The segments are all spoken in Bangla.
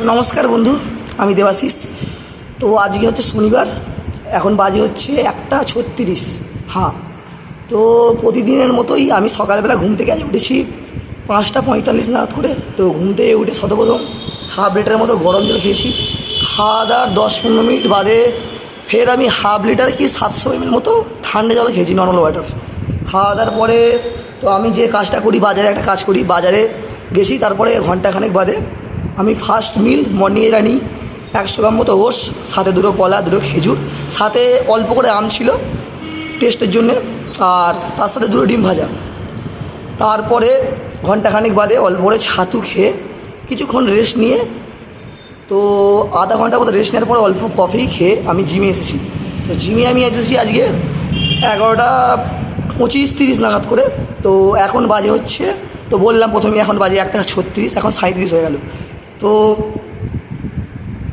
নমস্কার বন্ধু, আমি দেবাশিস। তো আজকে হচ্ছে শনিবার, এখন বাজে হচ্ছে 1:36। হ্যাঁ, তো প্রতিদিনের মতোই আমি সকালবেলা ঘুম থেকে আজ উঠেছি 5:45 নাগাদ করে। তো ঘুম থেকে উঠে সর্বপ্রথম হাফ লিটারের মতো গরম জল খেয়েছি। খাওয়া দাওয়ার 10-15 মিনিট বাদে ফের আমি হাফ লিটার কি 700 ml মতো ঠান্ডা জল খেয়েছি, নর্মাল ওয়াটার। খাওয়া দাওয়ার পরে তো আমি যে কাজটা করি, বাজারে একটা কাজ করি, বাজারে গেছি। তারপরে ঘন্টাখানেক বাদে আমি ফার্স্ট মিল মর্নিংয়ে নিই 100 গ্রাম মতো ওটস, সাথে 2 কলা, 2 খেজুর, সাথে অল্প করে আম ছিল টেস্টের জন্যে, আর তার সাথে 2 ডিম ভাজা। তারপরে ঘন্টাখানেক বাদে অল্প করে ছাতু খেয়ে কিছুক্ষণ রেস্ট নিয়ে, তো আধা ঘন্টা মতো রেস্ট নেওয়ার পরে অল্প কফি খেয়ে আমি জিমে এসেছি। তো জিমে আমি এসেছি আজকে 11:25-30 নাগাদ করে। তো এখন বাজে হচ্ছে, তো বললাম প্রথমে এখন বাজে 1:36, এখন 37 হয়ে গেল। তো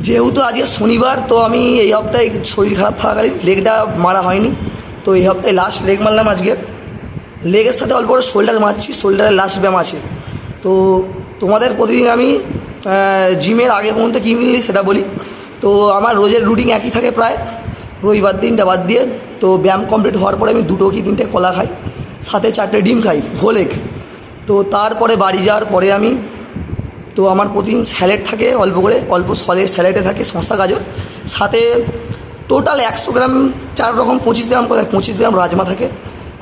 যেহেতু আজকে শনিবার, তো আমি এই সপ্তাহে শরীর খারাপ থাকাকালীন লেগটা মারা হয়নি। তো এই সপ্তাহে লাস্ট লেগ মারলাম আজকে। লেগের সাথে অল্প করে শোল্ডার মারছি, শোল্ডারের লাস্ট ব্যায়াম আছে। তো তোমাদের প্রতিদিন আমি জিমের আগে পর্যন্ত কী মিলি সেটা বলি। তো আমার রোজের রুটিন একই থাকে প্রায়, রবিবার দিনটা বাদ দিয়ে। তো ব্যায়াম কমপ্লিট হওয়ার পরে আমি 2 কি 3টে কলা খাই, সাথে 4টে ডিম খাই হোল এগ। তো তারপরে বাড়ি যাওয়ার পরে আমি, তো আমার প্রতিদিন স্যালাড থাকে অল্প করে, অল্প স্যালাডে থাকে শসা গাজর, সাথে টোটাল 100 গ্রাম 4 রকম 25 গ্রাম করে, 25 গ্রাম রাজমা থাকে,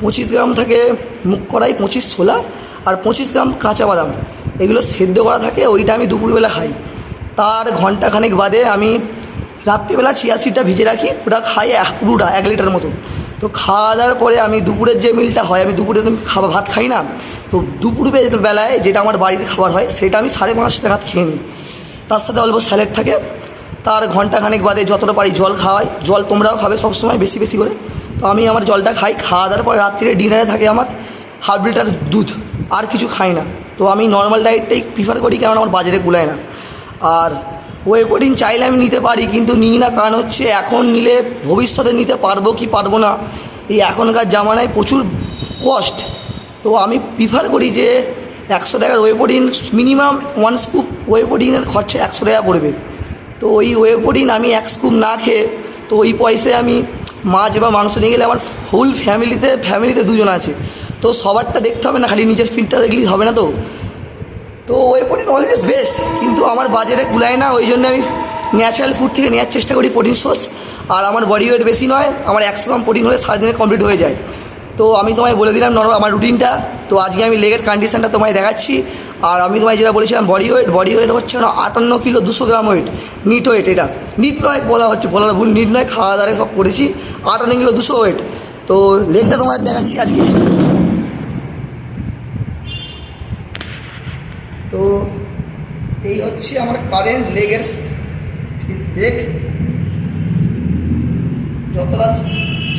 25 গ্রাম থাকে মুগ কড়াই, 25 ছোলা, আর 25 গ্রাম কাঁচা বাদাম। এগুলো সেদ্ধ করা থাকে, ওইটা আমি দুপুরবেলা খাই। তার ঘন্টাখানেক বাদে আমি রাত্রিবেলা চিয়া সিডটা ভিজে রাখি, ওটা খাই পুরোটা 1 লিটার মতো। তো খাওয়া দাওয়ার পরে আমি দুপুরের যে মিলটা হয়, আমি দুপুরে তো ভাত খাই না, তো দুপুর বেলায় যেটা আমার বাড়ির খাবার হয় সেটা আমি 5:30 নাগাদ খেয়ে নিই। তার সাথে অল্প স্যালাড থাকে। তার ঘন্টাখানেক বাদে যতটা পারি জল খাওয়াই। জল তোমরাও খাবে সবসময় বেশি বেশি করে। তো আমি আমার জলটা খাই। খাওয়া দাওয়ার পরে রাত্রিরে ডিনারে থাকে আমার হাফ লিটার দুধ, আর কিছু খাই না। তো আমি নর্মাল ডায়েটটাই প্রিফার করি, কারণ আমার বাজারে কুলায় না। আর ওয়ে প্রোটিন চাইলে আমি নিতে পারি, কিন্তু নিই না, কারণ হচ্ছে এখন নিলে ভবিষ্যতে নিতে পারবো কি পারবো না, এই এখনকার জামানায় প্রচুর কস্ট। তো আমি প্রিফার করি যে 100 টাকার whey protein, minimum 1 scoop way প্রোটিনের খরচা 100 টাকা পড়বে। তো ওই ওয়ে প্রোটিন আমি 1 স্কুপ না খেয়ে, তো ওই পয়সায় আমি মাছ বা মাংস নিয়ে গেলে আমার ফুল ফ্যামিলিতে 2 জন আছে, তো সবারটা দেখতে হবে না, খালি নিজের ফিটটা দেখলেই হবে না। তো ওয়ে প্রোটিন অলওয়েজ বেস্ট, কিন্তু আমার বাজারে কুলায় না, ওই জন্য আমি ন্যাচারাল ফুড থেকে নেওয়ার চেষ্টা করি প্রোটিন সোর্স। আর আমার বডি ওয়েট বেশি নয়, আমার 100 গ্রাম প্রোটিন হলে সারাদিনে কমপ্লিট হয়ে যায়। তো আমি তোমায় বলে দিলাম নর্মাল আমার রুটিনটা। তো আজকে আমি লেগের কন্ডিশনটা তোমায় দেখাচ্ছি। আর আমি তোমায় যেটা বলেছিলাম বডি ওয়েট হচ্ছে 58 kilo 200 gram weight, net weight. এটা নিট নয়, বলার ভুল, নিট নয়, খাওয়া দাওয়া সব করেছি। 58 কিলো 200 ওয়েট। তো লেগটা তোমায় দেখাচ্ছি আজকে। তো এই হচ্ছে আমার কারেন্ট লেগের লেগ। যতটা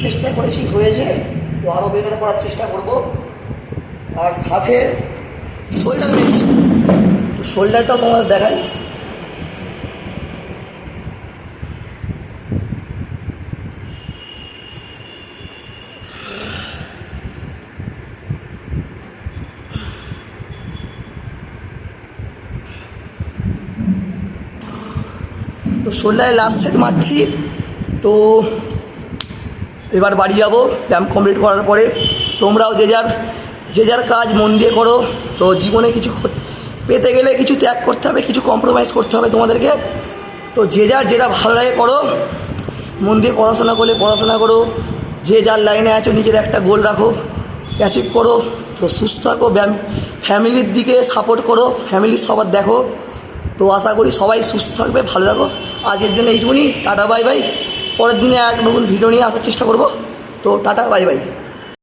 চেষ্টা করেছি হয়েছে, তো আরও বেটার করার চেষ্টা করব। আর সাথে শোল্ডার মেরেছি, তো শোল্ডারটাও তোমাদের দেখাই। তো শোল্ডারে লাস্ট সেট মারছি। তো এবার বাড়ি যাব ব্যায়াম কমপ্লিট করার পরে। তোমরাও যে যার কাজ মন দিয়ে করো। তো জীবনে কিছু পেতে গেলে কিছু ত্যাগ করতে হবে, কিছু কম্প্রোমাইজ করতে হবে তোমাদেরকে। তো যে যার যেটা ভালো লাগে করো, মন দিয়ে পড়াশোনা করলে পড়াশোনা করো, যে যার লাইনে আছো নিজের একটা গোল রাখো, অ্যাচিভ করো। তো সুস্থ থাকো, ফ্যামিলির দিকে সাপোর্ট করো, ফ্যামিলির সবার দেখো। তো আশা করি সবাই সুস্থ থাকবে, ভালো থাকো। আজকের জন্য এইটুকুনি, টাটা বাই বাই। পরের দিনে এক নতুন ভিডিও নিয়ে আসার চেষ্টা করব। তো টাটা বাই বাই।